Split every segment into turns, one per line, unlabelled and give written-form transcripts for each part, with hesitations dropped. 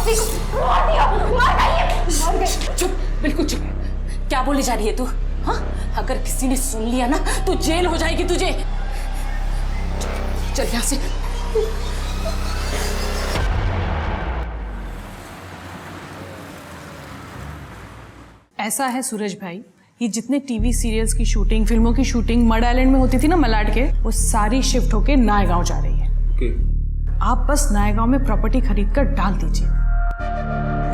आरती को मार दिया, मार गई।
चुप, बिल्कुल चुप। क्या बोली जा रही है तू? हाँ, अगर किसी ने सुन लिया ना तो जेल हो जाएगी तुझे। चल यहाँ से।
ऐसा है सूरज भाई, ये जितने टीवी सीरियल्स की शूटिंग, फिल्मों की शूटिंग मड आइलैंड में होती थी ना मलाड के, वो सारी शिफ्ट होके नायगांव जा रही है। आप बस नायगांव में प्रॉपर्टी खरीद कर डाल दीजिए।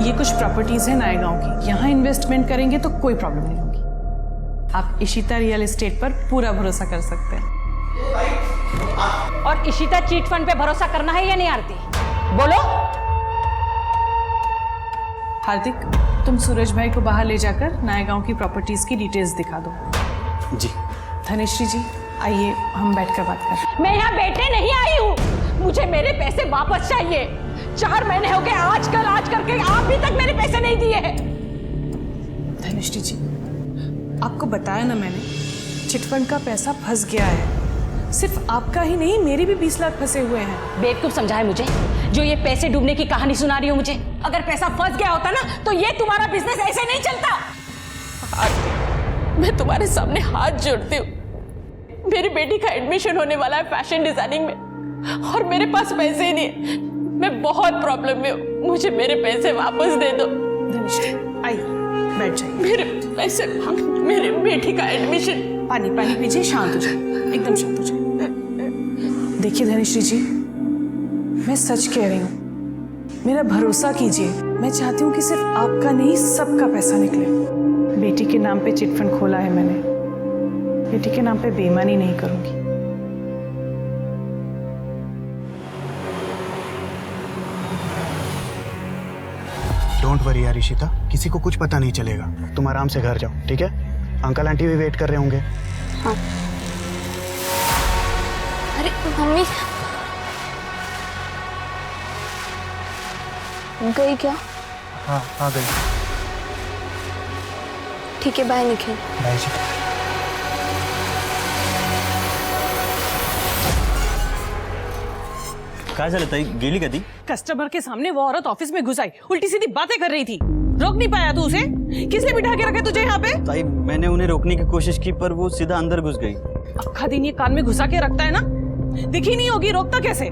ये कुछ प्रॉपर्टीज है नायगांव की, यहाँ इन्वेस्टमेंट करेंगे तो कोई प्रॉब्लम नहीं होगी। आप इशिता रियल एस्टेट पर पूरा भरोसा कर सकते हैं।
और इशिता चीट फंड पे भरोसा करना है या नहीं आरती? बोलो।
हार्दिक, तुम सूरज भाई को बाहर ले जाकर नायगांव की प्रॉपर्टीज की डिटेल्स दिखा दो।
जी।
धनेश्वरी जी, आइए हम बैठकर बात करें।
मैं यहाँ बैठने नहीं आई हूँ, मुझे मेरे पैसे वापस चाहिए। 4 महीने हो गए आज करके आप भी तक मेरे पैसे नहीं दिए हैं।
धनेश्वरी जी, आपको बताया ना मैंने, चिटफंड का पैसा फंस गया है। सिर्फ आपका ही नहीं, मेरे भी 20 लाख फंसे हुए हैं।
बेवकूफ समझा है मुझे, जो ये पैसे डूबने की कहानी सुना रही हो मुझे। अगर पैसा फंस गया होता ना तो ये तुम्हारा बिजनेस ऐसे नहीं चलता।
मैं तुम्हारे सामने हाथ जोड़ती हूँ, मेरी बेटी का एडमिशन होने वाला है फैशन डिजाइनिंग में और मेरे पास पैसे ही नहीं है। मैं बहुत प्रॉब्लम में हूँ, मुझे मेरे पैसे वापस दे दो।
धनेश्वरी, आइए बैठ जाइए।
मेरे पैसे, मेरी बेटी का एडमिशन।
पानी पानी पीजिए, शांत हो जाए, एकदम शांत हो जाए। देखिए धनेश्वरी जी, मैं सच कह रही हूँ, मेरा भरोसा कीजिए। मैं चाहती हूँ कि सिर्फ आपका नहीं, सबका पैसा निकले। बेटी के नाम पे चिटफंड खोला है मैंने, बेटी के नाम पे बेईमानी नहीं करूंगी।
डोंट वरी यार इशिता, किसी को कुछ पता नहीं चलेगा। तुम आराम से घर जाओ, ठीक है? अंकल आंटी भी वेट कर रहे होंगे।
हाँ। अरे मम्मी गई क्या?
हाँ आ गई।
ठीक है, बाय निखिल।
बाय जी।
काय झालं ताई, गेली का ती?
कस्टमर के सामने वो औरत ऑफिस में घुस आई, उल्टी सीधी बातें कर रही थी। रोक नहीं पाया तू उसे? किसने बिठा के रखा तुझे यहाँ पे?
ताई, मैंने उन्हें रोकने की कोशिश की पर वो सीधा अंदर घुस गई।
आखा दिन ये कान में घुसा के रखता है ना, दिखी नहीं होगी, रोकता कैसे?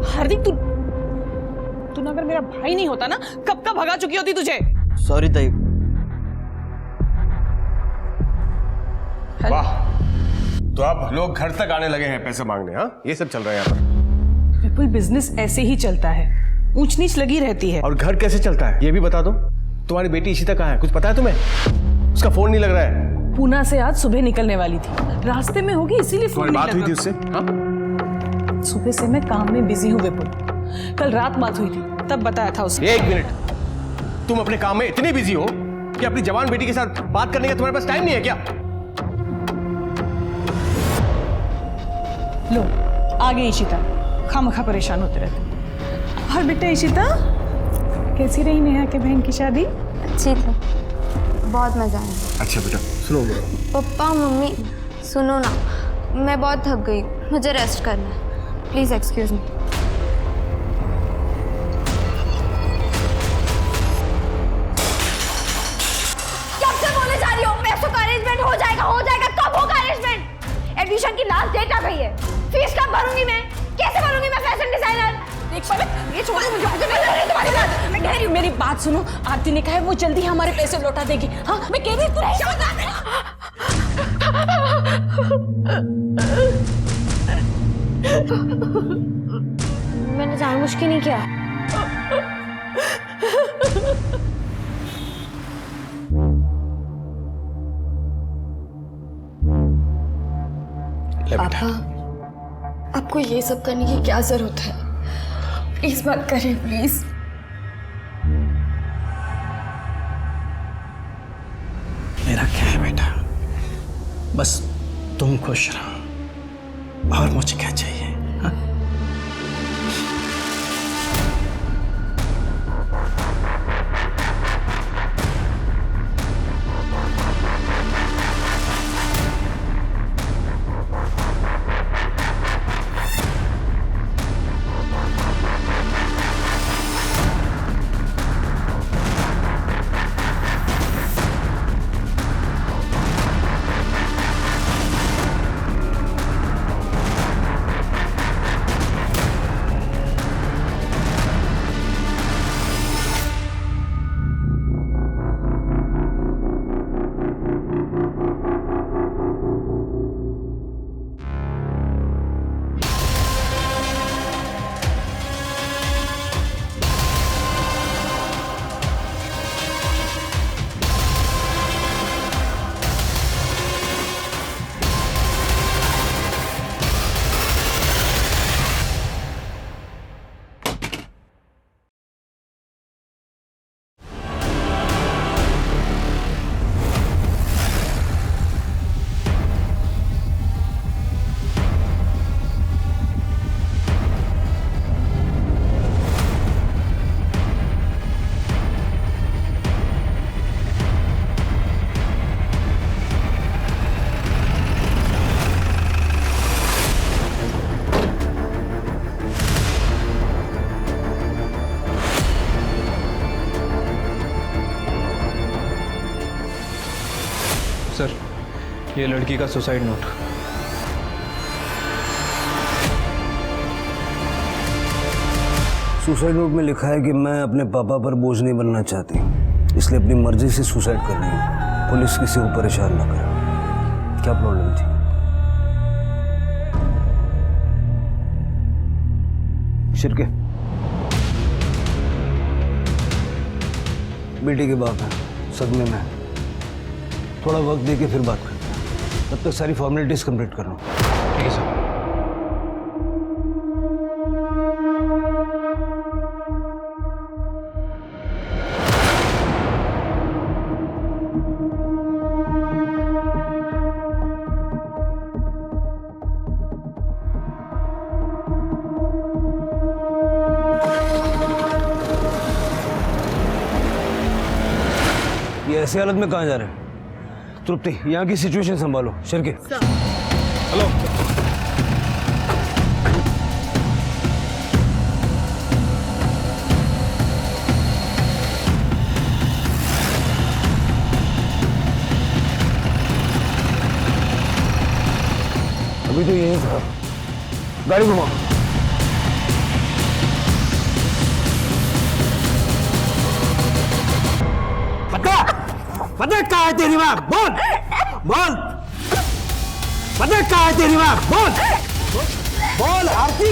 हार्दिक, तू अगर मेरा भाई नहीं होता ना, कब का भगा चुकी होती तुझे।
सॉरी ताई।
वाह, तो अब लोग घर तक आने लगे हैं पैसे मांगने। हाँ, ये सब चल रहा है यहाँ पर।
विपुल, बिजनेस ऐसे ही चलता है, ऊंच नीच लगी रहती है।
और घर कैसे चलता है ये भी बता दो। तुम्हारी बेटी इशिता कहाँ है, कुछ पता है तुम्हें? उसका फोन नहीं लग रहा है।
पूना से आज सुबह निकलने वाली थी, रास्ते में होगी इसीलिए फोन नहीं
बात हुई
लगा।
थी उससे? हाँ?
सुबह से मैं काम में बिजी हूँ विपुल, कल रात बात हुई थी, तब बताया था उसे।
1 मिनट, तुम अपने काम में इतनी बिजी हो कि अपनी जवान बेटी के साथ बात करने का तुम्हारे पास टाइम नहीं है क्या?
लो आ गई इशिता, खामखा परेशान होते रहते। और बेटा इशिता, कैसी रही नेहा के बहन की शादी?
अच्छी थी, बहुत मजा आया।
अच्छा बेटा सुनो।
पप्पा मम्मी सुनो ना, मैं बहुत थक गई, मुझे रेस्ट करना है, प्लीज एक्सक्यूज मी।
कब से बोले जा रही हो पैसों का अरेंजमेंट हो जाएगा, कब होगा अरेंजमेंट? एडमिशन की लास्ट डेट आ गई है, फीस कब भरूंगी मैं? कैसे भरूंगी मैं फैशन डिजाइनर? ये छोड़ो मुझे, तुम्हारी बात।
मैं कह रही हूँ, मेरी बात सुनो। आरती ने कहा है वो जल्दी हमारे पैसे लौटा देगी। हाँ, मैं कह रही
मैंने जानबूझ के नहीं किया।
पापा, आपको ये सब करने की क्या जरूरत है? प्लीज मत करिए, प्लीज।
मेरा क्या है बेटा, बस तुम खुश रहो, और मुझे क्या चाहिए? हाँ?
सर, ये लड़की का सुसाइड नोट।
सुसाइड नोट में लिखा है कि मैं अपने पापा पर बोझ नहीं बनना चाहती, इसलिए अपनी मर्जी से सुसाइड कर रही हूँ। पुलिस किसी को परेशान ना करे। क्या प्रॉब्लम थी? शिरके बेटी के बाप है, सदमे में है। थोड़ा वक्त दे के फिर बात करते हैं, तब तक सारी फॉर्मेलिटीज कंप्लीट कर लो।
ठीक है सर।
ये ऐसी हालत में कहाँ जा रहे हैं? तृप्ति, यहाँ की सिचुएशन संभालो। शिरके
हेलो।
अभी तो यही था, गाड़ी घुमाओ। पता कहाँ है तेरी माँ? बोल बोल, पता कहाँ है तेरी माँ? बोल बोल आरती,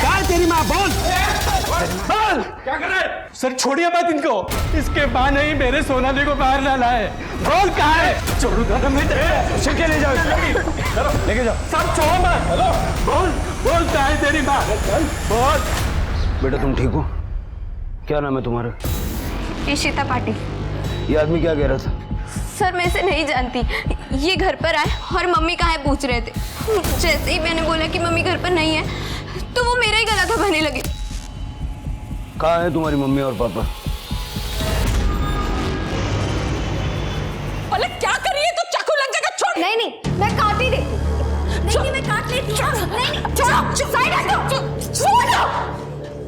कहाँ है तेरी माँ? बोल बोल।
क्या कर रहे हैं? सर छोड़िए मत इनको, इसके बहाने ही मेरे सोनाली को बाहर ना लाए। बोल कहाँ है? छोड़ूंगा तो मैं शिरके ले जाओ, लेके जाओ। सब छोड़ो मत। हेलो बोल बोल, कहाँ है तेरी माँ? बोल।
बेटा तुम ठीक हो? क्या नाम है तुम्हारा?
इशिता पाटिल।
ये आदमी क्या कह रहा था?
सर मैं इसे नहीं जानती, ये घर पर आए और मम्मी कहाँ है पूछ रहे थे। जैसे ही मैंने बोला कि मम्मी घर पर नहीं है तो वो मेरा ही गला दबाने लगे।
कहाँ है तुम्हारी मम्मी और पापा?
अरे क्या कर रही है तू? चाकू लग जाएगा, छोड़।
नहीं नहीं, मैं काट ही देती हूँ। नहीं मैं काट लेती हूँ। नहीं छोड़ो, साइड हटो, छोड़ो।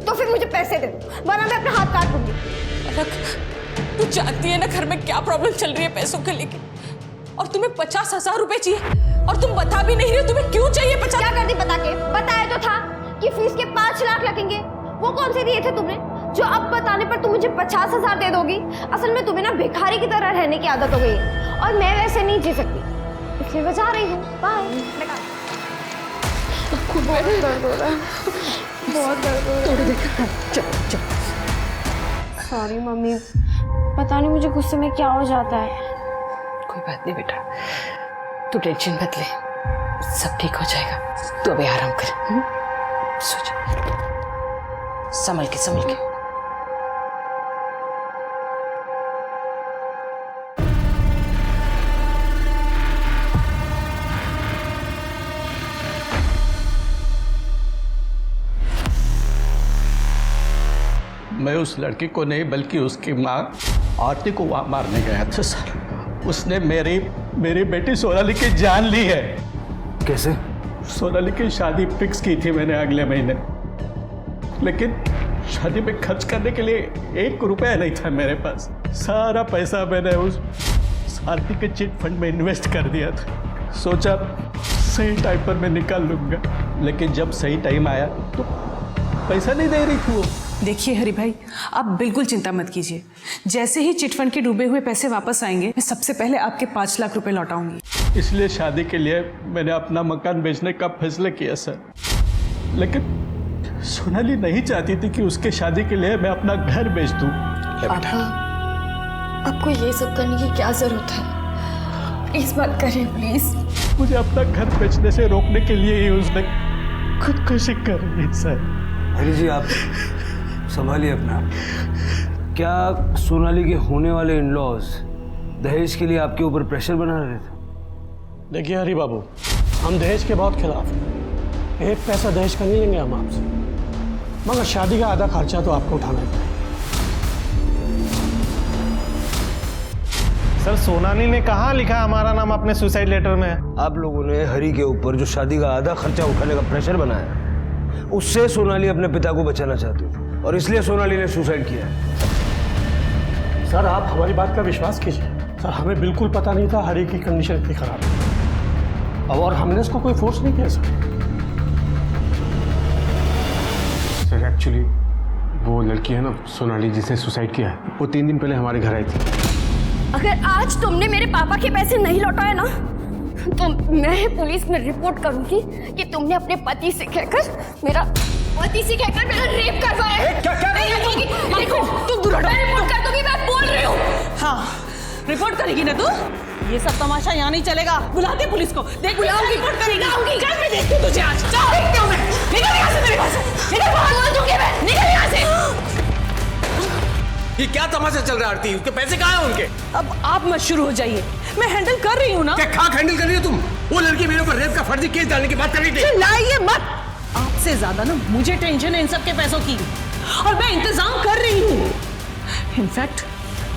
तो फिर मुझे पैसे दे दो, वरना मैं अपना हाथ काट दूंगी।
तू जानती है ना घर में क्या प्रॉब्लम चल रही है पैसों को लेके, और तुम्हें 50,000 रुपए चाहिए और तुम बता भी नहीं रहे हो तुम्हें क्यों चाहिए 50।
क्या करती बता के? बताया तो था कि फीस के 5 लाख लगेंगे। वो कौन से दिए थे तुमने जो अब बताने पर तुम मुझे 50,000 दे दोगी? असल में तुम्हें ना भिखारी की तरह रहने की आदत हो गई है और मैं वैसे नहीं जी सकती, इसलिए मैं जा रही हूँ। बाय।
बहुत दर्द हो रहा है, बहुत दर्द हो रहा है।
चल
सॉरी मम्मी, पता नहीं मुझे गुस्से में क्या हो जाता है।
कोई बात नहीं बेटा, तू टेंशन मत ले, सब ठीक हो जाएगा। तू अभी आराम कर, सो जा, संभल के संभल के।
मैं उस लड़की को नहीं बल्कि उसकी माँ आरती को वहाँ मारने गया था सर। उसने मेरी बेटी सोनाली की जान ली है।
कैसे?
सोनाली की शादी फिक्स की थी मैंने अगले महीने, लेकिन शादी में खर्च करने के लिए 1 रुपया नहीं था मेरे पास। सारा पैसा मैंने उस आरती के चिट फंड में इन्वेस्ट कर दिया था। सोचा सही टाइम पर मैं निकाल लूँगा, लेकिन जब सही टाइम आया तो पैसा नहीं दे रही थी वो।
देखिए हरि भाई, आप बिल्कुल चिंता मत कीजिए। जैसे ही चिटफंड के डूबे हुए पैसे वापस आएंगे, मैं सबसे पहले आपके 5 लाख रुपए लौटाऊंगी।
इसलिए शादी के लिए मैंने अपना मकान बेचने का फैसला किया सर, लेकिन सोनाली नहीं चाहती थी कि उसके शादी के लिए मैं अपना घर बेच दूं।
पापा, आपको ये सब करने की क्या जरूरत है? प्लीज मत करिए, प्लीज।
मुझे अपना घर बेचने से रोकने के लिए ही उसने खुदकुशी कर ली सर।
हरी जी आप संभालिए अपना। क्या सोनाली के होने वाले इन-लॉज दहेज के लिए आपके ऊपर प्रेशर बना रहे थे?
देखिए हरी बाबू, हम दहेज के बहुत खिलाफ हैं। 1 पैसा दहेज का नहीं लेंगे हम आपसे, मगर शादी का आधा खर्चा तो आपको उठाना है।
सर सोनाली ने कहाँ लिखा हमारा नाम अपने सुसाइड लेटर में?
आप लोगों ने हरी के ऊपर जो शादी का आधा खर्चा उठाने का प्रेशर बनाया, उससे सोनाली अपने पिता को बचाना चाहती थी और इसलिए सोनाली ने सुसाइड किया है।
सर आप हमारी बात का विश्वास कीजिए,
सर हमें बिल्कुल पता नहीं था हरी की कंडीशन इतनी खराब है। अब और हमने इसको कोई फोर्स नहीं किया
सर एक्चुअली वो लड़की है ना सोनाली जिसने सुसाइड किया है, वो 3 दिन पहले हमारे घर आई थी।
अगर आज तुमने मेरे पापा के पैसे नहीं लौटाए ना तो मैं पुलिस में रिपोर्ट करूंगी कि तुमने अपने पति से कहकर मेरा रेप करवाया है।
क्या
देखो तुम दूर हटो। मैं रिपोर्ट कर दूंगी, मैं बोल रही हूँ।
हाँ रिपोर्ट करेगी ना तू? ये सब तमाशा यहाँ नहीं चलेगा, बुलाते पुलिस को। देख बुलाऊंगी, रिपोर्ट करेगी। चल मैं देखती हूँ तुझे आज। चल देखती हूँ मैं। निकल यहाँ से मेरे पास से। निकल बाहर बोल दूंगी मैं। निकल यहाँ से।
ये क्या तमाशा चल रहा है आरती? उसके पैसे कहाँ हैं उनके?
अब आप मत शुरू हो जाइए, मैं हैंडल कर रही हूँ ना।
क्या खाक हैंडल कर रही हो तुम? वो लड़की मेरे ऊपर रेप का फर्जी केस डालने की बात कर रही थी।
चिल्लाइए मत। आपसे ज्यादा ना मुझे टेंशन है इन सब के पैसों की, और मैं इंतजाम कर रही हूँ। इनफैक्ट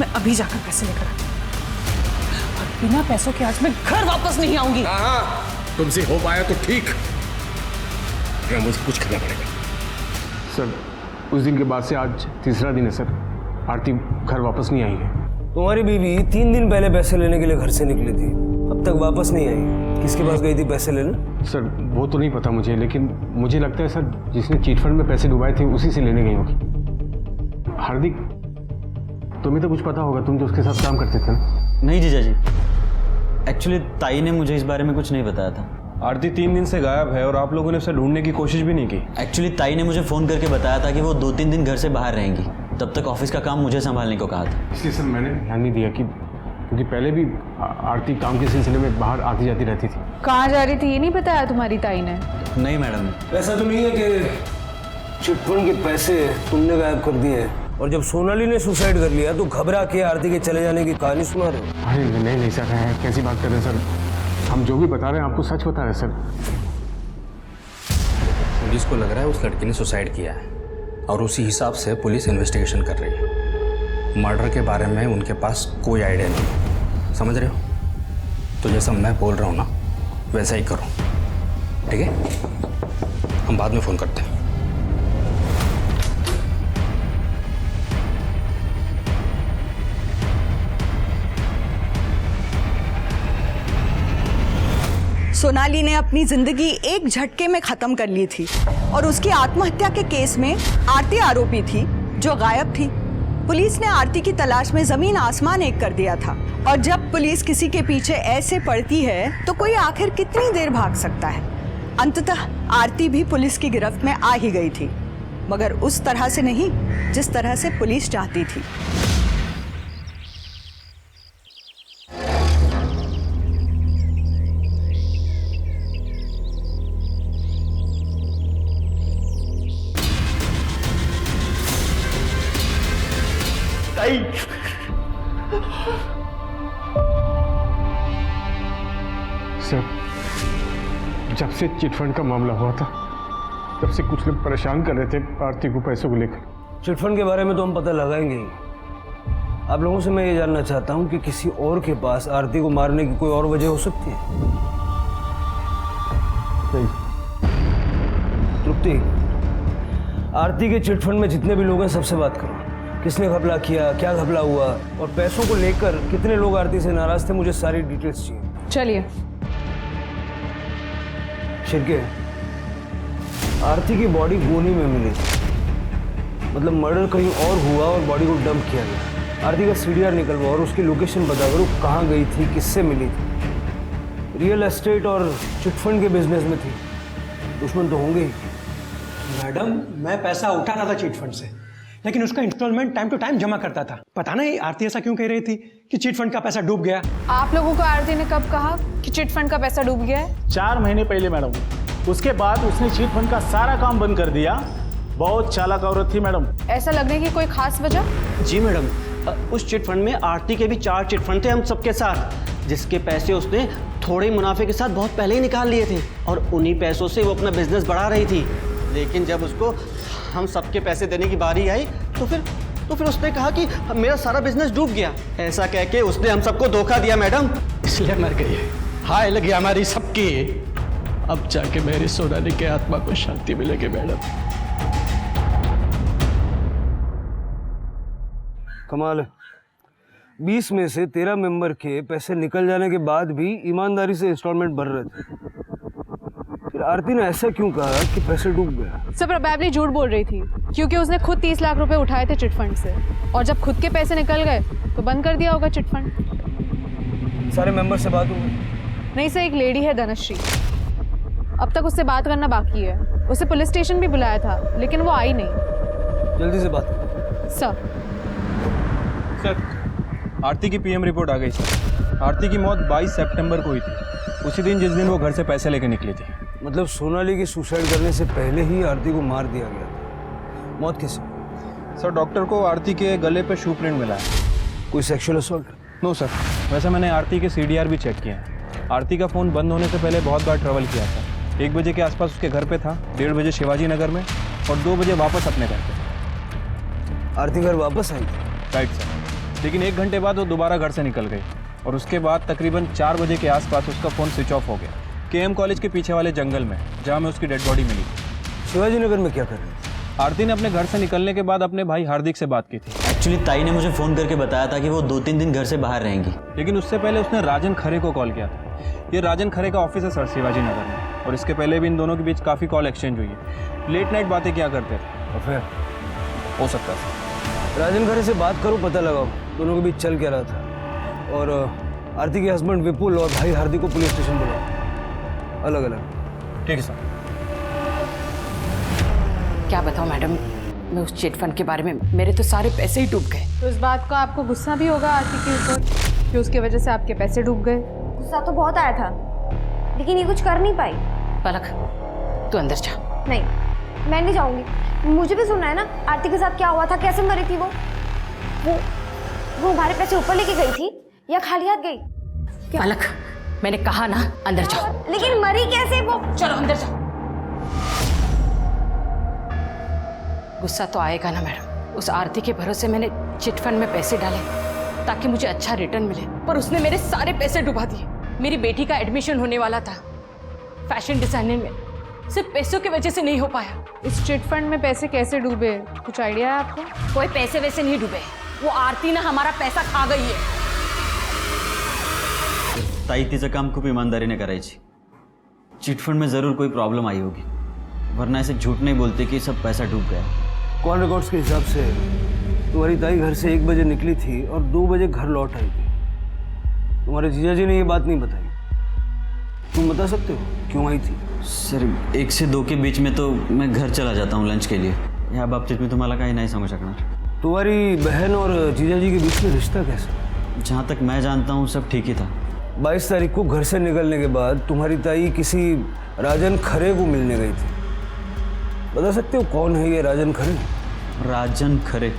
मैं अभी जाकर पैसे लेकर आती हूँ, और बिना पैसों के आज मैं घर वापस नहीं आऊंगी।
हाँ तुमसे हो पाया तो ठीक, मुझे कुछ करना पड़ेगा।
सर उस दिन के बाद से आज तीसरा दिन है सर, आरती घर वापस नहीं आई है।
तुम्हारी बीवी 3 दिन पहले पैसे लेने के लिए घर से निकली थी, अब तक वापस नहीं आई। किसके पास गई थी पैसे लेने?
सर वो तो नहीं पता मुझे, लेकिन मुझे लगता है सर जिसने चीट फंड में पैसे डुबाए थे उसी से लेने गई होगी। हार्दिक तुम्हें तो कुछ पता होगा, तुम तो उसके साथ काम करते थे ना?
नहीं जीजा जी, एक्चुअली ताई ने मुझे इस बारे में कुछ नहीं बताया था।
आरती 3 दिन से गायब है और आप लोगों ने उसे ढूंढने की कोशिश भी नहीं की।
एक्चुअली ताई ने मुझे फ़ोन करके बताया था कि वो 2-3 दिन घर से बाहर रहेंगी, तब तक ऑफिस का काम मुझे संभालने को कहा था।
इसलिए सर मैंने ध्यान नहीं दिया कि क्योंकि पहले भी आरती काम के सिलसिले में बाहर आती जाती रहती थी।
कहाँ जा रही थी ये नहीं बताया तुम्हारी ताई ने?
नहीं मैडम।
ऐसा तो नहीं है कि चिटफंड के पैसे तुमने गायब कर दिए और जब सोनाली ने सुसाइड कर लिया तो घबरा के आरती के चले जाने की कहानी सुना रहे हो?
अरे नहीं सर, कैसी बात कर रहे हैं सर? हम जो भी बता रहे हैं आपको सच बता रहे हैं सर।
पुलिस को लग रहा है उस लड़की ने सुसाइड किया है और उसी हिसाब से पुलिस इन्वेस्टिगेशन कर रही है। मर्डर के बारे में उनके पास कोई आइडिया नहीं, समझ रहे हो? तो जैसा मैं बोल रहा हूँ ना वैसा ही करो, ठीक है? हम बाद में फ़ोन करते हैं।
सोनाली ने अपनी जिंदगी एक झटके में खत्म कर ली थी और उसकी आत्महत्या के केस में आरती आरोपी थी जो गायब थी। पुलिस ने आरती की तलाश में जमीन आसमान एक कर दिया था, और जब पुलिस किसी के पीछे ऐसे पड़ती है तो कोई आखिर कितनी देर भाग सकता है। अंततः आरती भी पुलिस की गिरफ्त में आ ही गई थी, मगर उस तरह से नहीं जिस तरह से पुलिस चाहती थी।
सर जब से चिटफंड का मामला हुआ था तब से कुछ लोग परेशान कर रहे थे आरती को पैसों को लेकर।
चिटफंड के बारे में तो हम पता लगाएंगे ही। आप लोगों से मैं ये जानना चाहता हूँ कि किसी और के पास आरती को मारने की कोई और वजह हो सकती है? तृप्ति, आरती के चिटफंड में जितने भी लोग हैं सबसे बात करो। किसने घपला किया, क्या घपला हुआ, और पैसों को लेकर कितने लोग आरती से नाराज थे, मुझे सारी डिटेल्स चाहिए।
चलिए।
शिरके, आरती की बॉडी गोनी में मिली, मतलब मर्डर कहीं और हुआ और बॉडी को डंप किया गया। आरती का सीडीआर निकलवा और उसकी लोकेशन बता करो, कहाँ गई थी, किससे मिली थी। रियल एस्टेट और चिटफंड के बिजनेस में थी, दुश्मन तो होंगे ही।
मैडम मैं पैसा उठाना था चिटफंड से, लेकिन उसका इंस्टॉलमेंट टाइम टू टाइम जमा करता था। पता नहीं आरती ऐसा क्यों कह रही थी कि चिटफंड का पैसा डूब गया।
आप लोगों को आरती ने कब कहा कि चिटफंड का पैसा डूब गया है?
4 महीने पहले मैडम। उसके बाद उसने चिटफंड का सारा काम बंद कर दिया। बहुत चालाक औरत थी मैडम।
ऐसा लगने की कोई खास वजह?
जी मैडम, उस चिटफंड में आरती के भी 4 चिटफंड थे हम सबके साथ, जिसके पैसे उसने थोड़े मुनाफे के साथ बहुत पहले ही निकाल लिए थे, और उन्हीं पैसों से वो अपना बिजनेस बढ़ा रही थी। लेकिन जब उसको हम सबके पैसे देने की बारी आई तो फिर उसने कहा कि मेरा सारा बिजनेस डूब गया। ऐसा कह के उसने हम सबको धोखा दिया मैडम।
इसलिए मर गई है। हाय लगी हमारी सबकी। अब जाके मेरी सोनाली के आत्मा को शांति मिलेगी मैडम।
कमाल है, 20 में से 13 मेंबर के पैसे निकल जाने के बाद भी ईमानदारी से इंस्टॉलमेंट भर रहे थे। फिर आरती ने ऐसा क्यों कहा कि पैसे डूब गया?
सर प्रोबेबली झूठ बोल रही थी क्योंकि उसने खुद 30 लाख रुपए उठाए थे चिट फंड से और जब खुद के पैसे निकल गए तो बंद कर दिया होगा चिट फंड।
सारे मेंबर से बात हो गई?
नहीं सर, एक लेडी है धनश्री, अब तक उससे बात करना बाकी है। उसे पुलिस स्टेशन भी बुलाया था लेकिन वो आई नहीं।
जल्दी से बात
सर।
सर आरती की पीएम रिपोर्ट आ गई सर। आरती की मौत 22 सितंबर को हुई थी, उसी दिन जिस दिन वो घर से पैसे लेके निकली थी।
मतलब सोनाली की सुसाइड करने से पहले ही आरती को मार दिया गया था। मौत कैसे?
सर डॉक्टर को आरती के गले पे शू प्रिंट मिला है।
कोई सेक्सुअल असॉल्ट?
नो सर, वैसे मैंने आरती के CDR भी चेक किया है। आरती का फ़ोन बंद होने से पहले बहुत बार ट्रैवल किया था। 1 बजे के आसपास उसके घर पे था, 1:30 बजे शिवाजी नगर में और 2 बजे वापस अपने घर पे।
आरती घर वापस आई?
राइट सर, लेकिन 1 घंटे बाद वो दोबारा घर से निकल गई और उसके बाद तकरीबन 4 बजे के आसपास उसका फ़ोन स्विच ऑफ हो गया KM कॉलेज के पीछे वाले जंगल में, जहाँ में उसकी डेड बॉडी मिली।
शिवाजी नगर में क्या कर रही थी?
आरती ने अपने घर से निकलने के बाद अपने भाई हार्दिक से बात की थी।
एक्चुअली ताई ने मुझे फ़ोन करके बताया था कि वो 2-3 दिन घर से बाहर रहेंगी।
लेकिन उससे पहले उसने राजन खरे को कॉल किया था। ये राजन खरे का ऑफिस है सर शिवाजी नगर में, और इसके पहले भी इन दोनों के बीच काफ़ी कॉल एक्सचेंज हुई है। लेट नाइट बातें क्या करते थे।
और फिर
हो सकता है
राजन खरे से बात करो, पता लगाओ दोनों के बीच चल क्या रहा था। और आरती के हस्बैंड विपुल और भाई हार्दिक को पुलिस स्टेशन बुलाओ, अलग अलग।
ठीक है सर।
क्या बताऊं मैडम, मैं उस चिट फंड के बारे में, मेरे तो सारे पैसे ही डूब गए।
तो इस बात का आपको गुस्सा भी होगा आरती के ऊपर कि उसकी वजह से आपके पैसे डूब गए?
गुस्सा तो बहुत आया था लेकिन ये कुछ कर नहीं पाई।
पलक तू अंदर जा।
नहीं, मैं नहीं जाऊंगी। मुझे भी सुनना है ना आरती के साथ क्या हुआ था, कैसे मरी थी वो हमारे पैसे ऊपर लेके गई थी या खाली हाथ गई?
पलक मैंने कहा ना अंदर जाओ।
लेकिन मरी कैसे वो?
चलो अंदर जाओ। गुस्सा तो आएगा ना मैडम, उस आरती के भरोसे मैंने चिट फंड में पैसे डाले ताकि मुझे अच्छा रिटर्न मिले, पर उसने मेरे सारे पैसे डुबा दिए। मेरी बेटी का एडमिशन होने वाला था फैशन डिजाइनिंग में, सिर्फ पैसों की वजह से नहीं हो पाया।
इस चिट फंड में पैसे कैसे डूबे, कुछ आइडिया है आपको?
कोई पैसे वैसे नहीं डूबे, वो आरती ना हमारा पैसा खा गई है।
ताई तिचं काम खूप ईमानदारीने करायची। चिटफंड में ज़रूर कोई प्रॉब्लम आई होगी, वरना ऐसे झूठ नहीं बोलते कि सब पैसा डूब गया।
कॉल रिकॉर्ड्स के हिसाब से तुम्हारी ताई घर से 1 बजे निकली थी और 2 बजे घर लौट आई थी। तुम्हारे जीजा जी ने ये बात नहीं बताई, तुम बता सकते हो क्यों आई थी?
सर 1 से 2 के बीच में तो मैं घर चला जाता हूँ लंच के लिए, या बाबतीत में तुम्हाला काही नाही समझ शकणार।
तुम्हारी बहन और जीजा जी के बीच में रिश्ता कैसा?
जहाँ तक मैं जानता हूँ सब ठीक ही था।
22 तारीख को घर से निकलने के बाद तुम्हारी ताई किसी राजन खरे को मिलने गई थी। बता सकते हो कौन है ये राजन खरे?
राजन खरे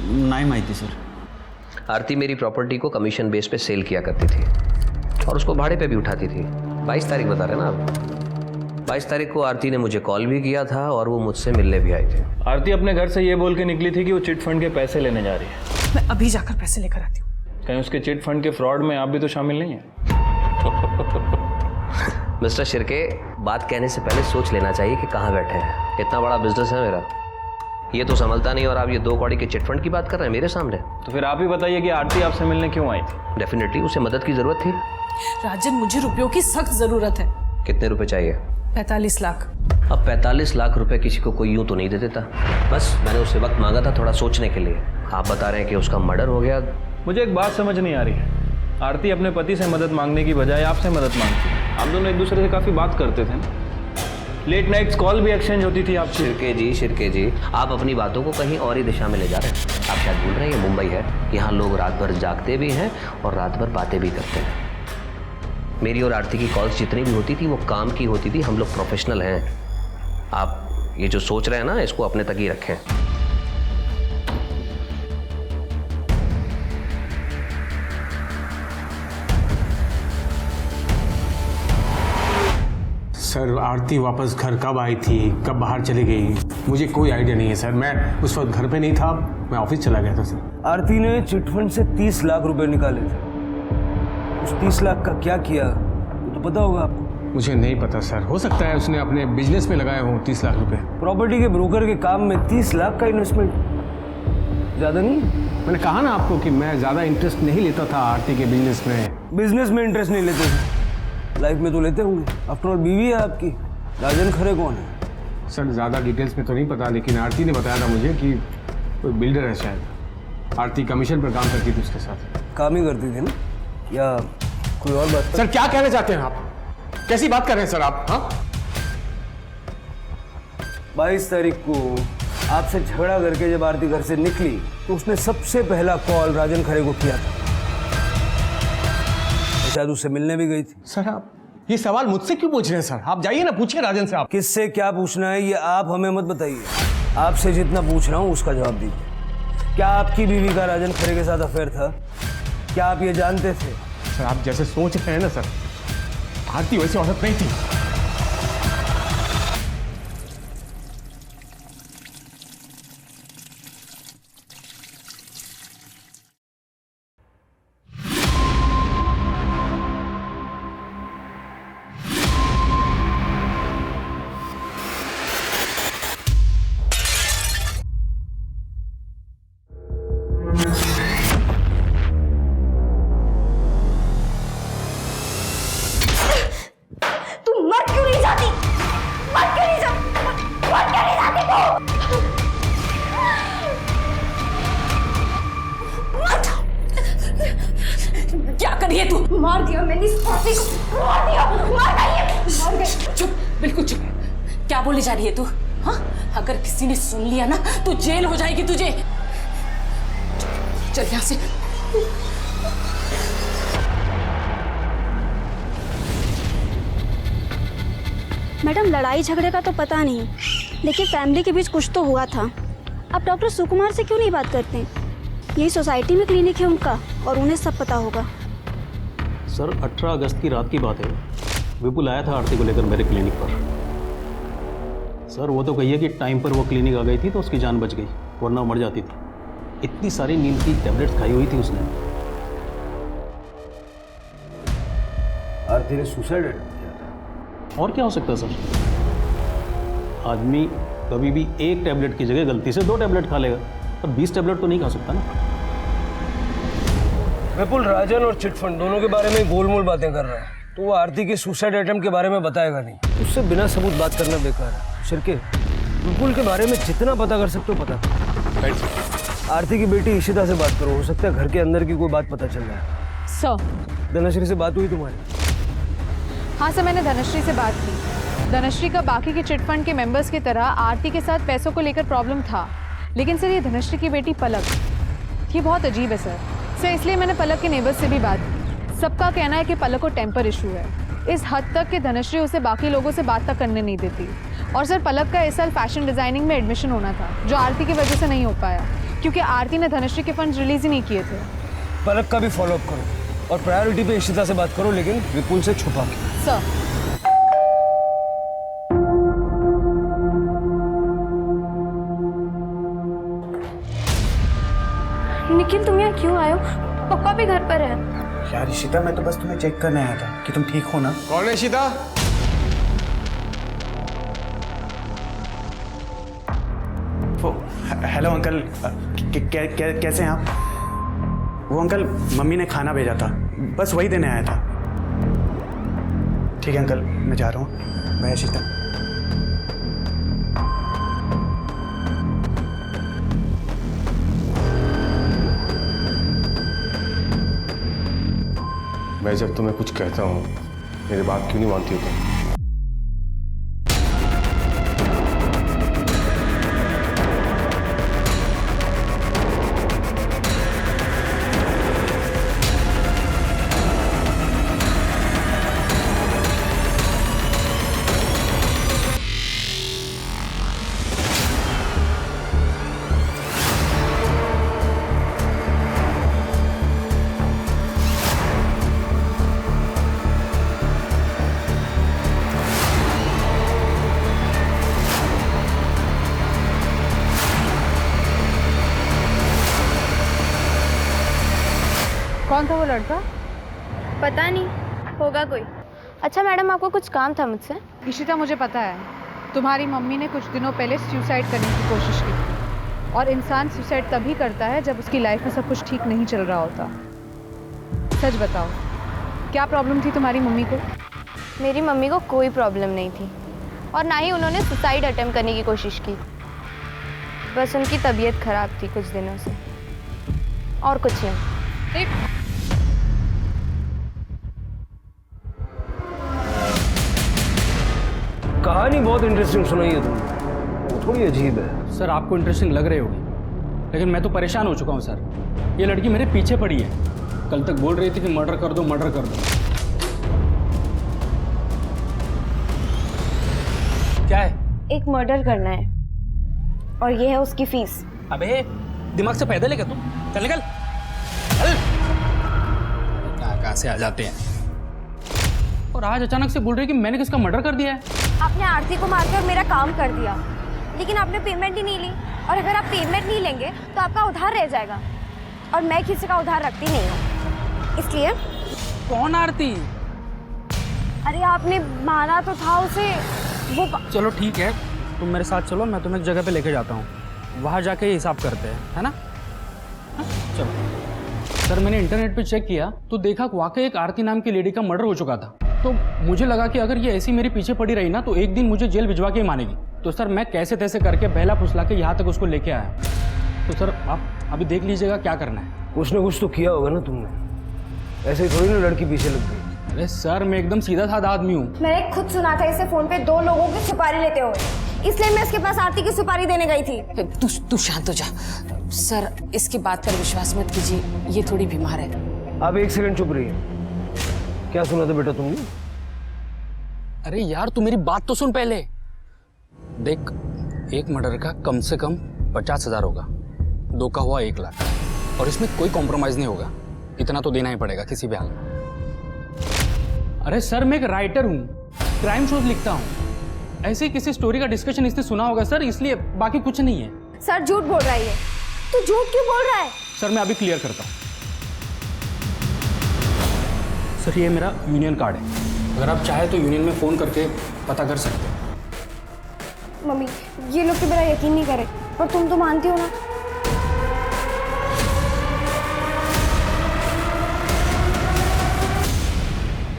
नहीं माहिती सर।
आरती मेरी प्रॉपर्टी को कमीशन बेस पे सेल किया करती थी और उसको भाड़े पे भी उठाती थी। 22 तारीख बता रहे ना आप? 22 तारीख को आरती ने मुझे कॉल भी किया था और वो मुझसे मिलने भी आई थी।
आरती अपने घर से ये बोल के निकली थी कि वो चिट फंड के पैसे लेने जा रही है।
मैं अभी जाकर पैसे लेकर आती हूँ।
कहीं उसके चिट फंड के फ्रॉड में आप भी तो शामिल नहीं है?
मिस्टर शिर्के, बात कहने से पहले सोच लेना चाहिए कि कहाँ बैठे हैं। इतना बड़ा बिजनेस है मेरा, ये तो संभलता नहीं और आप ये 2 कौड़ी के चिट फंड की बात कर रहे हैं मेरे सामने।
तो फिर आप ही बताइए कि आरती आपसे मिलने क्यों आई थी?
डेफिनेटली उसे मदद की जरूरत थी।
राजन, मुझे रुपयों की सख्त जरूरत है।
कितने रुपए चाहिए?
45 लाख।
अब 45 लाख रुपए किसी को कोई यूं तो नहीं दे देता। बस मैंने उससे वक्त मांगा था थोड़ा सोचने के लिए। आप बता रहे हैं कि उसका मर्डर हो गया।
मुझे एक बात समझ नहीं आ रही है, आरती अपने पति से मदद मांगने की बजाय आपसे मदद मांगती है। आप दोनों एक दूसरे से काफ़ी बात करते थे ना, लेट नाइट्स कॉल भी एक्सचेंज होती थी आपसे।
शिर्के जी, आप अपनी बातों को कहीं और ही दिशा में ले जा रहे हैं। आप शायद भूल रहे हैं ये मुंबई है, यहाँ लोग रात भर जागते भी हैं और रात भर बातें भी करते हैं। मेरी और आरती की कॉल्स जितनी भी होती थी वो काम की होती थी। हम लोग प्रोफेशनल हैं। आप ये जो सोच रहे हैं ना, इसको अपने तक ही रखें।
सर आरती वापस घर कब आई थी, कब बाहर चली गई, मुझे कोई आइडिया नहीं है सर। मैं उस वक्त घर पे नहीं था, मैं ऑफिस चला गया था सर।
आरती ने चिटफंड से 30 लाख रुपए निकाले थे। उस 30 लाख का क्या किया वो तो पता होगा आपको?
मुझे नहीं पता सर, हो सकता है उसने अपने बिजनेस में लगाए हों 30 लाख रुपए।
प्रॉपर्टी के ब्रोकर के काम में 30 लाख का इन्वेस्टमेंट, ज़्यादा नहीं?
मैंने कहा ना आपको कि मैं ज़्यादा इंटरेस्ट नहीं लेता था आरती के बिजनेस में।
बिजनेस में इंटरेस्ट नहीं लेते थे, लाइफ में तो लेते होंगे। आफ्टर ऑल बीवी है आपकी। राजन खरे कौन है?
सर ज़्यादा डिटेल्स में तो नहीं पता, लेकिन आरती ने बताया था मुझे कि कोई बिल्डर है शायद। आरती कमीशन पर काम करती थी उसके साथ।
काम ही करती थी ना, या कोई और बात?
सर क्या कहना चाहते हैं आप? कैसी बात कर रहे हैं सर आप? हाँ,
22 तारीख को आपसे झगड़ा करके जब आरती घर से निकली तो उसने सबसे पहला कॉल राजन खरे को किया था। शायद उससे मिलने भी गई थी।
सर आप ये सवाल मुझसे क्यों पूछ रहे हैं सर? आप जाइए ना, पूछिए राजन से। आप
किससे क्या पूछना है ये आप हमें मत बताइए। आपसे जितना पूछ रहा हूँ उसका जवाब दीजिए। क्या आपकी बीवी का राजन खरे के साथ अफेयर था? क्या आप ये जानते थे?
सर आप जैसे सोच रहे हैं ना सर, आरती वैसी औरत नहीं थी।
क्या करिए तू?
मार दिया मैंने इस पापी को, मार दिया, मार गई।
चुप, बिल्कुल चुप। क्या बोली जा रही है तू? हाँ, अगर किसी ने सुन लिया ना तो जेल हो जाएगी तुझे। चल यहाँ से।
मैडम लड़ाई झगड़े का तो पता नहीं, लेकिन फैमिली के बीच कुछ तो हुआ था। आप डॉक्टर सुकुमार से क्यों नहीं बात करते? यही सोसाइटी में क्लिनिक है उनका और उन्हें सब पता होगा।
सर 18 अगस्त की रात की बात है, विपुल आया था आरती को लेकर मेरे क्लिनिक पर। सर वो तो कहिए कि टाइम पर वो क्लिनिक आ गई थी तो उसकी जान बच गई, वरना मर जाती थी। इतनी सारी नींद की टैबलेट्स खाई हुई थी उसने।
आरती ने सुसाइड किया था।
और क्या हो सकता है सर? आदमी कभी भी एक टैबलेट की जगह गलती से 2 टैबलेट खा लेगा, पर 20 टैबलेट तो नहीं खा सकता ना।
विपुल राजन और चिटफंड दोनों के बारे में गोलमोल बातें कर रहा है, तो वो आरती के सुसाइड अटेम्प्ट के बारे में बताएगा नहीं। उससे बिना सबूत बात करना बेकार है। शिरके, विपुल के बारे में जितना पता कर सकते हो पता करो। आरती की बेटी इशिता से बात करो, हो सकता है घर के अंदर की कोई बात पता चल जाए।
सर
धनश्री से बात हुई तुम्हारी?
हाँ सर, मैंने धनश्री से बात की। धनश्री का बाकी के चिट फंड के मेंबर्स की तरह आरती के साथ पैसों को लेकर प्रॉब्लम था, लेकिन सर ये धनश्री की बेटी पलक, ये बहुत अजीब है सर। इसलिए मैंने पलक के नेबर्स से भी बात की। सबका कहना है कि पलक को टेम्पर इशू है, इस हद तक कि धनश्री उसे बाकी लोगों से बात तक करने नहीं देती। और सर पलक का इस साल फैशन डिज़ाइनिंग में एडमिशन होना था, जो आरती की वजह से नहीं हो पाया, क्योंकि आरती ने धनश्री के फंड्स रिलीज ही नहीं किए थे।
पलक का भी फॉलोअप करो और प्रायोरिटी पे इशिता से बात करो, लेकिन विपुल से छुपा के।
सर
निखिल तुम यहाँ क्यों आए हो? पप्पा भी घर पर है।
यार इशिता, मैं तो बस तुम्हें चेक करने आया था कि तुम ठीक हो ना।
कौन है इशिता?
हेलो अंकल, कैसे हैं आप? वो अंकल मम्मी ने खाना भेजा था, बस वही देने आया था। ठीक है अंकल, मैं जा रहा हूँ। बाय इशिता।
मैं जब तुम्हें कुछ कहता हूँ मेरी बात क्यों नहीं मानती हो तुम?
कौन था वो लड़का?
पता नहीं, होगा कोई। अच्छा मैडम, आपको कुछ काम था मुझसे?
इशिता, मुझे पता है तुम्हारी मम्मी ने कुछ दिनों पहले सुसाइड करने की कोशिश की थी। और इंसान सुसाइड तभी करता है जब उसकी लाइफ में सब कुछ ठीक नहीं चल रहा होता। सच बताओ, क्या प्रॉब्लम थी तुम्हारी मम्मी को?
मेरी मम्मी को कोई प्रॉब्लम नहीं थी और ना ही उन्होंने सुसाइड अटेम्प्ट करने की कोशिश की। बस उनकी तबीयत खराब थी कुछ दिनों से, और कुछ नहीं।
कहानी बहुत इंटरेस्टिंग सुनाई है तुमने, थोड़ी अजीब है।
सर आपको इंटरेस्टिंग लग रही होगी, लेकिन मैं तो परेशान हो चुका हूँ सर। ये लड़की मेरे पीछे पड़ी है, कल तक बोल रही थी कि मर्डर कर दो मर्डर कर दो। क्या है?
एक मर्डर करना है और ये है उसकी फीस।
अबे दिमाग से पैदल है क्या तू? चल निकल। कहाँ से आ जाते हैं और आज अचानक से बोल रही कि मैंने किसका मर्डर कर दिया है।
आपने आरती को मारकर मेरा काम कर दिया, लेकिन आपने पेमेंट ही नहीं ली, और अगर आप पेमेंट नहीं लेंगे तो आपका उधार रह जाएगा, और मैं किसी का उधार रखती नहीं हूँ, इसलिए।
कौन आरती?
अरे आपने मारा तो था उसे, वो।
चलो ठीक है, तुम मेरे साथ चलो, मैं तुम्हें एक जगह पे लेके जाता हूँ, वहाँ जाके हिसाब करते हैं, है ना? हाँ? चलो। सर मैंने इंटरनेट पे चेक किया तो देखा वाकई एक आरती नाम की लेडी का मर्डर हो चुका था। तो मुझे लगा कि अगर ये ऐसी मेरे पीछे पड़ी रही ना तो एक दिन मुझे जेल भिजवा के ही मानेगी। तो सर मैं कैसे तैसे करके बहला फुसला के यहाँ तक उसको लेके आया। तो सर आप अभी देख लीजिएगा क्या करना है।
कुछ ना कुछ तो किया होगा ना तुमने, ऐसे ही थोड़ी ना लड़की पीछे लग गई।
अरे सर मैं एकदम सीधा साधा आदमी हूँ।
मैंने खुद सुना था इसे फोन पे 2 लोगों की सुपारी लेते हुए, इसलिए मैं इसके पास आरती की सुपारी देने गई थी।
तू शांत हो जा सर, इसकी बात पर विश्वास मत कीजिए, ये थोड़ी बीमार है।
आप एक सेकंड चुप रहिए। क्या सुना था बेटा तुमने?
अरे यार तू मेरी बात तो सुन पहले। देख, एक मर्डर का कम से कम 50,000 होगा, 2 का हुआ 1 लाख, और इसमें कोई कॉम्प्रोमाइज नहीं होगा, इतना तो देना ही पड़ेगा किसी भी हाल में। अरे सर मैं एक राइटर हूँ, क्राइम शोज लिखता हूँ, ऐसे ही किसी स्टोरी का डिस्कशन इसने सुना होगा सर, इसलिए, बाकी कुछ नहीं है।
सर झूठ बोल रहा है ये, तू झूठ क्यों बोल रहा है?
सर मैं अभी क्लियर करता हूँ। सर ये मेरा यूनियन कार्ड है, अगर आप चाहे तो यूनियन में फ़ोन करके पता कर सकते हैं।
मम्मी ये लोग तो मेरा यकीन नहीं करे, पर तुम तो मानती हो ना।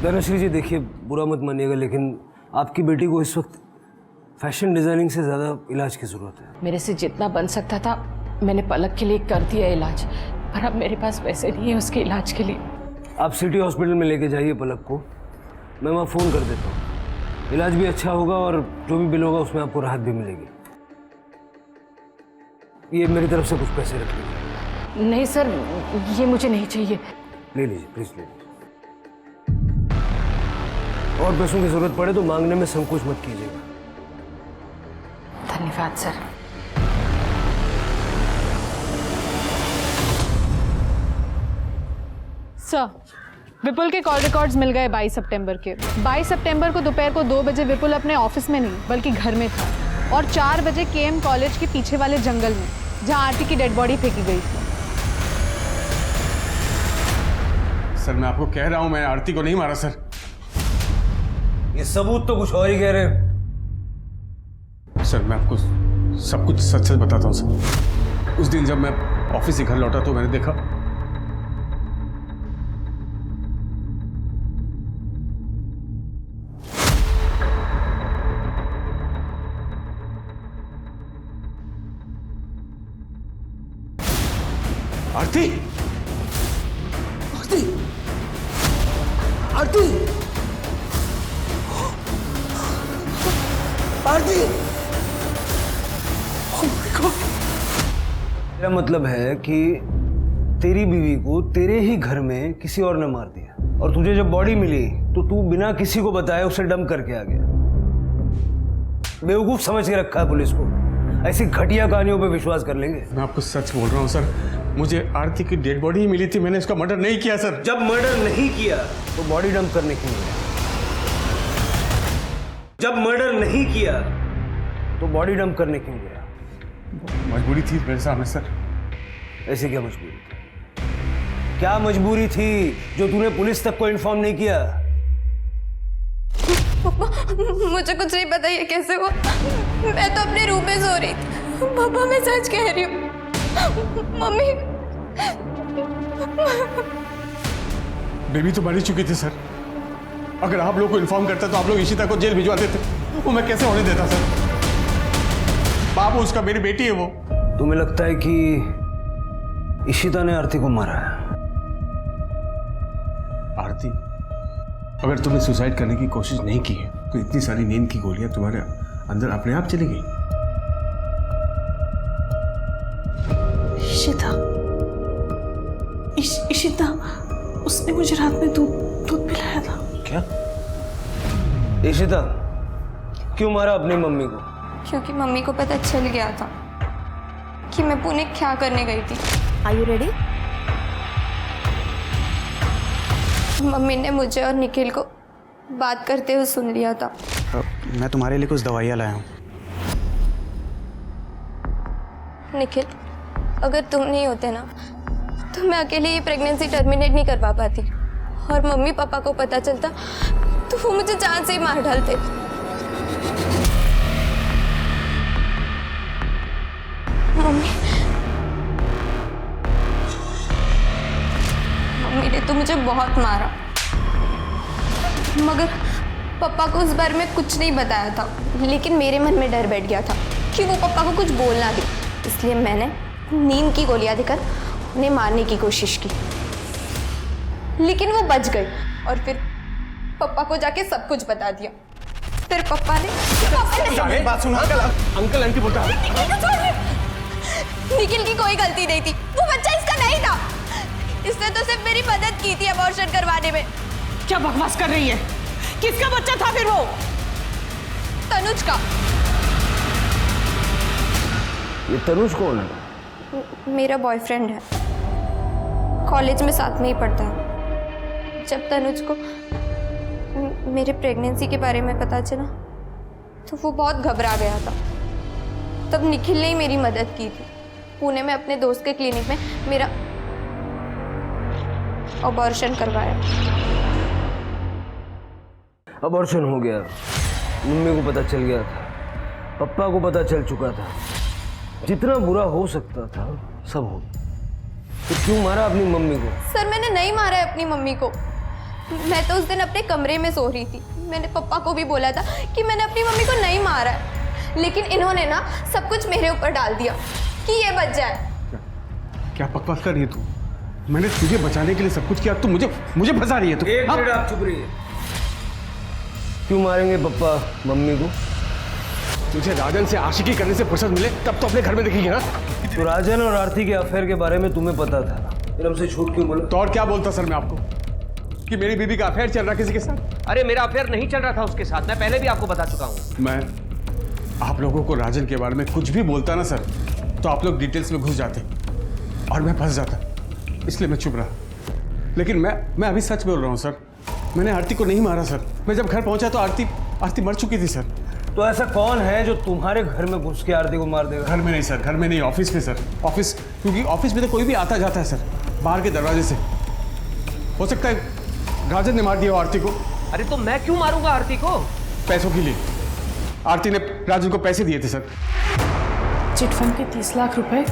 धनश्री जी देखिए, बुरा मत मानिएगा, लेकिन आपकी बेटी को इस वक्त फैशन डिजाइनिंग से ज़्यादा इलाज की ज़रूरत है।
मेरे से जितना बन सकता था मैंने पलक के लिए कर दिया इलाज, पर अब मेरे पास पैसे नहीं है उसके इलाज के लिए।
आप सिटी हॉस्पिटल में लेके जाइए पलक को, मैं वहाँ फ़ोन कर देता हूँ, इलाज भी अच्छा होगा और जो भी बिल होगा उसमें आपको राहत भी मिलेगी। ये मेरी तरफ से कुछ पैसे रख लीजिए।
नहीं सर, ये मुझे नहीं चाहिए।
ले लीजिए प्लीज़, ले लीजिए। और पैसों की ज़रूरत पड़े तो मांगने में संकोच मत कीजिएगा।
धन्यवाद सर।
सर, विपुल के कॉल रिकॉर्ड्स मिल गए 22 सितंबर के। 22 सितंबर को दोपहर को 2 बजे विपुल अपने ऑफिस में नहीं बल्कि घर में था, और 4 बजे केएम कॉलेज के पीछे वाले जंगल में जहां आरती की डेड बॉडी फेंकी गई थी।
सर मैं आपको कह रहा हूं मैंने आरती को नहीं मारा सर।
ये सबूत तो कुछ और ही कह रहे हैं।
सर मैं आपको सब कुछ सच सच बताता हूँ सर। उस दिन जब मैं ऑफिस से घर लौटा तो मैंने देखा आरती आरती आरती आरती।
मेरा मतलब है कि तेरी बीवी को तेरे ही घर में किसी और ने मार दिया, और तुझे जब बॉडी मिली तो तू बिना किसी को बताए उसे डंप करके आ गया। बेवकूफ समझ के रखा है पुलिस को, ऐसी घटिया कहानियों पे विश्वास कर लेंगे।
मैं आपको सच बोल रहा हूँ सर, मुझे आरती की डेड बॉडी ही मिली थी, मैंने उसका मर्डर नहीं किया सर।
जब मर्डर नहीं किया तो बॉडी डंप करने क्यों गया? जब मर्डर नहीं किया तो बॉडी डंप करने क्यों गया?
मजबूरी थी मेरे सामने सर।
ऐसी क्या मजबूरी थी? क्या मजबूरी थी जो तूने पुलिस तक को इन्फॉर्म नहीं किया?
मुझे कुछ नहीं पता ये कैसे हुआ। मैं तो अपने रूम में सो रही थी। पापा मैं सच कह रही हूँ। मम्मी
बेबी तो मर ही चुकी थी सर। अगर आप लोग को इन्फॉर्म करता तो आप लोग इशिता को जेल भिजवा देते। वो मैं कैसे होने देता सर? बाबू उसका मेरी बेटी है वो।
तुम्हें लगता है कि इशिता ने आरती को मारा है?
आरती, अगर तुमने सुसाइड करने की कोशिश नहीं की है तो इतनी सारी नींद की गोलियां तुम्हारे अंदर अपने आप चली गई।
इशिता उसने मुझे रात में दूध पिलाया था।
क्या? इशिता क्यों मारा अपनी मम्मी को?
क्योंकि मम्मी को पता चल गया था कि मैं पुणे क्या करने गई थी।
Are you ready?
मम्मी ने मुझे और निखिल को बात करते हुए सुन लिया था।
मैं तुम्हारे लिए कुछ दवाइयाँ लाया हूँ।
निखिल, अगर तुम नहीं होते ना तो मैं अकेले ये प्रेगनेंसी टर्मिनेट नहीं करवा पाती, और मम्मी पापा को पता चलता तो वो मुझे जान से ही मार डालते। मम्मी ने तो मुझे बहुत मारा, मगर पापा को उस बारे में कुछ नहीं बताया था। लेकिन मेरे मन में डर बैठ गया था कि वो पापा को कुछ बोलना दे, इसलिए मैंने नींद की गोलियां देकर उन्हें मारने की कोशिश की, लेकिन वो बच गई। और फिर पापा को जाके सब कुछ बता दिया। फिर पापा ने
बात सुनो अंकल आंटी बोलता
निखिल की कोई गलती नहीं थी, वो बच्चा इसका नहीं था। इसने तो सिर्फ मेरी मदद की थी अबॉर्शन करवाने में।
क्या बकवास कर रही है? किसका बच्चा था फिर वो?
तनुज का।
ये तनुज कौन है?
मेरा बॉयफ्रेंड है, कॉलेज में साथ में ही पढ़ता है। जब तनुज को मेरे प्रेगनेंसी के बारे में पता चला तो वो बहुत घबरा गया था। तब निखिल ने ही मेरी मदद की थी। पुणे में अपने दोस्त के क्लिनिक में मेरा अबॉर्शन करवाया।
अबॉर्शन हो गया, मम्मी को पता चल गया था, पापा को पता चल चुका था, जितना बुरा हो सकता था सब हो। तो क्यों मारा अपनी मम्मी को?
सर, मैंने नहीं मारा है अपनी मम्मी को। मैं तो उस दिन अपने कमरे में सो रही थी। मैंने पापा को भी बोला था कि मैंने अपनी मम्मी को नहीं मारा है, लेकिन इन्होंने ना सब कुछ मेरे ऊपर डाल दिया कि ये बच जाए।
क्या बकवास कर रही है तू? मैंने तुझे बचाने के लिए सब कुछ किया, तू मुझे फंसा रही है तू।
एक मिनट आप चुप रहिए। क्यों मारेंगे पापा मम्मी को?
तुझे राजन से आशिकी करने से फुर्सत मिले तब तो अपने घर में देखेंगे ना।
तो राजन और आरती के अफेयर के बारे में तुम्हें पता था, फिर हमसे झूठ क्यों बोला?
तो और क्या बोलता सर मैं आपको कि मेरी बीबी का अफेयर चल रहा किसी के साथ?
अरे मेरा अफेयर नहीं चल रहा था उसके साथ, मैं पहले भी आपको बता चुका हूँ।
मैं आप लोगों को राजन के बारे में कुछ भी बोलता ना सर तो आप लोग डिटेल्स में घुस जाते और मैं फंस जाता, इसलिए मैं चुप रहा। लेकिन मैं अभी सच बोल रहा हूँ सर, मैंने आरती को नहीं मारा सर। मैं जब घर पहुंचा तो आरती मर चुकी थी सर।
तो ऐसा कौन है जो तुम्हारे घर में घुस के आरती को मार देगा?
घर में नहीं सर, घर में नहीं, ऑफिस में सर। ऑफिस, क्योंकि ऑफिस में तो कोई भी आता जाता है सर, बाहर के दरवाजे से। हो सकता है राजन ने मार दिया आरती को।
अरे तो मैं क्यों मारूंगा आरती को?
पैसों के लिए। आरती ने राजन को पैसे दिए थे सर।
चिटफंड के 30 लाख रुपए,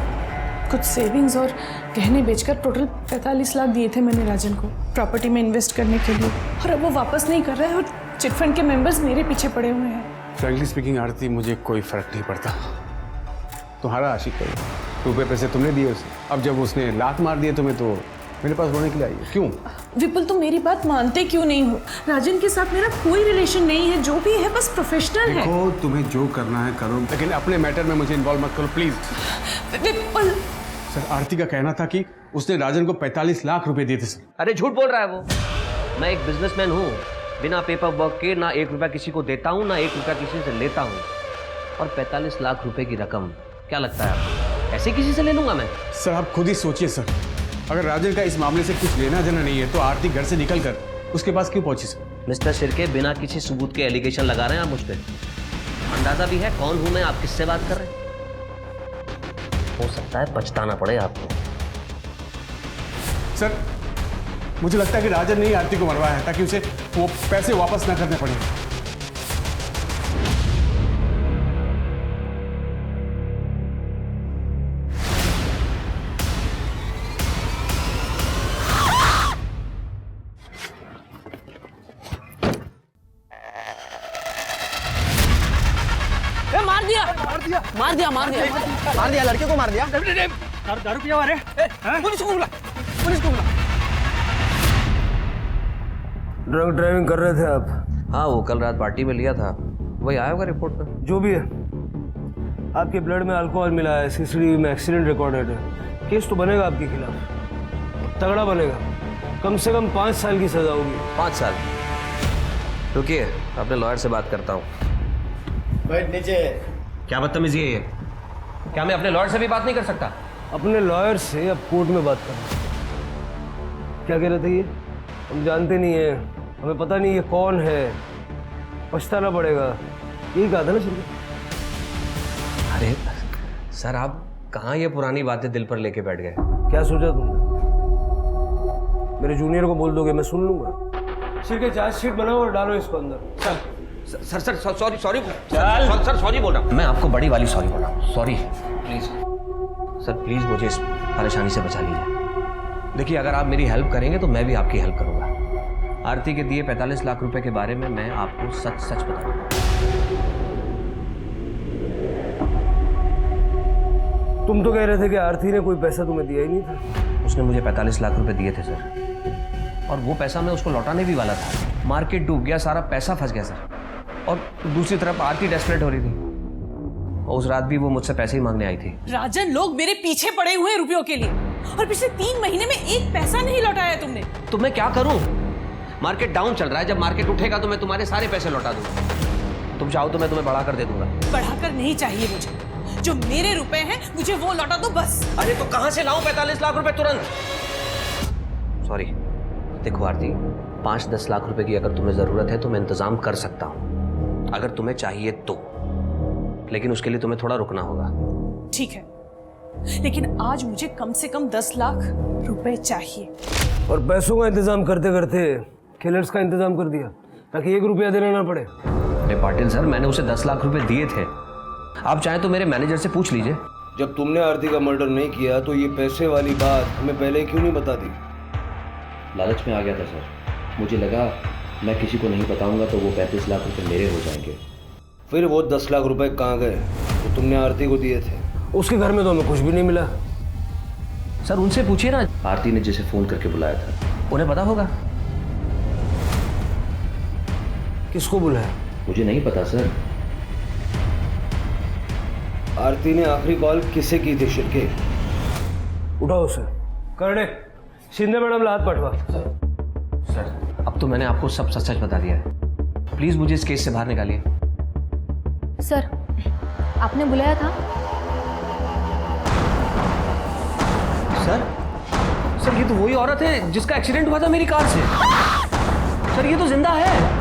कुछ सेविंग्स और गहने बेचकर टोटल 45 लाख दिए थे मैंने राजन को प्रॉपर्टी में इन्वेस्ट करने के लिए, और अब वो वापस नहीं कर रहा है और चिटफंड के मेंबर्स मेरे पीछे पड़े हुए हैं।
फ्रैंकली स्पीकिंग आरती, मुझे कोई फर्क नहीं पड़ता। तुम्हारा आशिक है, रुपए पैसे तुमने दिए उसे, अब जब उसने लात मार दिए तुम्हें तो मेरे पास रोने के लिए आई है। क्यों?
विपुल, तुम मेरी बात मानते क्यों नहीं हो? राजन के साथ मेरा कोई रिलेशन नहीं है, जो भी है बस प्रोफेशनल है।
देखो, तुम्हें जो करना है करो, लेकिन अपने मैटर में मुझे इन्वॉल्व मत करो प्लीज।
विपुल
सर, आरती का कहना था कि उसने राजन को 45 लाख रुपए दिए थे सर।
अरे झूठ बोल रहा है वो। मैं एक बिजनेसमैन हूँ, बिना पेपर वर्क के ना 1 रुपया किसी को देता हूँ ना 1 रुपया किसी से लेता हूँ। और 45 लाख रुपए की रकम क्या लगता है आपको ऐसे किसी से ले लूंगा मैं?
सर आप खुद ही सोचिए सर, अगर राजन का इस मामले से कुछ लेना देना नहीं है तो आरती घर से निकल कर उसके पास क्यों पहुंची सर?
मिस्टर शिर्के, बिना किसी सबूत के एलिगेशन लगा रहे हैं आप मुझ पर। अंदाजा भी है कौन हूं मैं, आप किससे बात कर रहे हैं? हो सकता है पछताना पड़े आपको।
सर मुझे लगता है कि राजन ने ही आरती को मरवाया है ताकि उसे वो पैसे वापस ना करने पड़े।
मार दिया लड़के को मार दिया।
दारू पिया हुआ रे। पुलिस को बुला, पुलिस को बुला।
ड्रंक ड्राइविंग कर रहे थे आप?
हाँ, वो कल रात पार्टी में लिया था, वही आया होगा रिपोर्ट में।
जो भी है, आपके ब्लड में अल्कोहल मिला है, सीसीटीवी में एक्सीडेंट रिकॉर्डेड है। केस तो बनेगा आपके खिलाफ, तगड़ा बनेगा। कम से कम 5 साल की सजा होगी।
5 साल? रुकिए, अपने लॉयर से बात करता हूँ।
बैठ नीचे।
क्या बदतमीजी है ये? क्या मैं अपने लॉयर से भी बात नहीं कर सकता?
अपने लॉयर से अब कोर्ट में बात करना। क्या कह रहे थे ये? हम जानते नहीं है, हमें पता नहीं ये कौन है, पछताना पड़ेगा, यही कहा था ना शुरू?
अरे सर, आप कहाँ ये पुरानी बातें दिल पर लेके बैठ गए?
क्या सोचा तुमने? मेरे जूनियर को बोल दोगे, मैं सुन लूंगा। सिर के चार्जशीट बनाओ और डालो इसको अंदर।
सर सॉरी सर, सॉरी बोल रहा हूँ मैं आपको, बड़ी वाली सॉरी बोल रहा हूँ। सॉरी प्लीज सर, प्लीज मुझे इस परेशानी से बचा लीजिए। देखिए, अगर आप मेरी हेल्प करेंगे तो मैं भी आपकी हेल्प करूंगा। आरती के दिए 45 लाख रुपए के बारे में मैं आपको सच सच बताऊंगा।
तुम तो कह रहे थे कि आरती ने कोई पैसा तुम्हें दिया ही नहीं था।
उसने मुझे 45 लाख रुपए दिए थे सर, और वो पैसा मैं उसको लौटाने भी वाला था। मार्केट डूब गया, सारा पैसा फंस गया सर। और दूसरी तरफ आरती डेस्परेट हो रही थी, और उस रात भी वो मुझसे पैसे ही मांगने आई थी।
राजन, लोग मेरे पीछे पड़े हुए हैं रुपयों के लिए, और पिछले 3 महीने में एक पैसा नहीं लौटाया तुमने।
तो मैं क्या करूं? मार्केट डाउन चल रहा है, जब मार्केट उठेगा तो मैं तुम्हारे सारे पैसे लौटा दूंगा। तुम चाहो तो मैं तुम्हें बढ़ा कर दे दूंगा।
बढ़ाकर नहीं चाहिए मुझे, जो मेरे रुपए हैं मुझे वो लौटा दो बस।
अरे तो कहां से लाऊं 45 लाख रुपए तुरंत? सॉरी, देखो आरती, 5-10 लाख रुपए की अगर तुम्हें जरूरत है तो मैं इंतजाम कर सकता हूं, अगर तुम्हें चाहिए तो। लेकिन उसके लिए तुम्हें थोड़ा रुकना होगा।
ठीक है, लेकिन आज मुझे कम से कम 10 लाख रुपए चाहिए।
और पैसों का इंतजाम करते करते किलर्स का इंतजाम कर दिया, ताकि 1 रुपया देना ना पड़े।
अरे पाटिल सर, मैंने उसे 10 लाख रुपए दिए थे। आप चाहें तो मेरे मैनेजर से पूछ लीजिए।
जब तुमने आरती का मर्डर नहीं किया तो ये पैसे वाली बात हमें पहले क्यों नहीं बता दी?
लालच में आ गया था सर। मुझे लगा मैं किसी को नहीं बताऊंगा तो वो 35 लाख रुपए मेरे हो जाएंगे।
फिर वो 10 लाख रुपए कहाँ गए तो तुमने आरती को दिए थे? उसके घर में तो हमें कुछ भी नहीं मिला।
सर उनसे पूछिए ना, आरती ने जिसे फोन करके बुलाया था, उन्हें पता होगा।
किसको बुलाया?
मुझे नहीं पता सर।
आरती ने आखिरी कॉल किसे की थी? शिरके, उठाओ उसे। करने शिंदे मैडम हाथ पटवा।
सर अब तो मैंने आपको सब सच सच बता दिया है, प्लीज मुझे इस केस से बाहर निकालिए।
सर, आपने बुलाया था?
सर ये तो वही औरत है जिसका एक्सीडेंट हुआ था मेरी कार से। सर ये तो जिंदा है।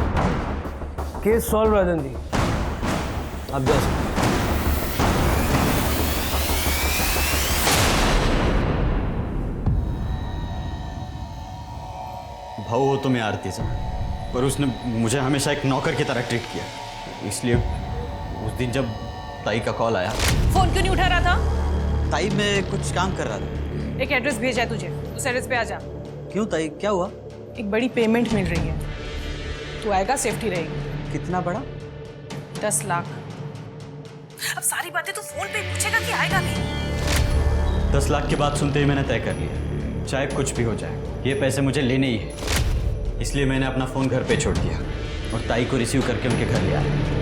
केस सॉल्व राजन जी, आप जा सकते।
भाव हो तो मैं आरती से, पर उसने मुझे हमेशा एक नौकर की तरह ट्रीट किया। इसलिए उस दिन जब ताई का कॉल आया।
फोन क्यों नहीं उठा रहा था?
ताई मैं कुछ काम कर रहा था।
एक एड्रेस भेजा है तुझे, उस एड्रेस पे आ जा।
क्यों ताई, क्या हुआ?
एक बड़ी पेमेंट मिल रही है, तू आएगा, सेफ्टी रहेगी।
कितना बड़ा?
10 लाख। अब सारी बातें तो फोन पे पूछेगा कि आएगा नहीं।
10 लाख की बात सुनते ही मैंने तय कर लिया, चाहे कुछ भी हो जाए ये पैसे मुझे लेने ही है। इसलिए मैंने अपना फ़ोन घर पे छोड़ दिया और ताई को रिसीव करके उनके घर ले आया।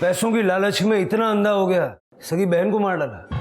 पैसों की लालच में इतना अंधा हो गया, सगी बहन को मार डाला।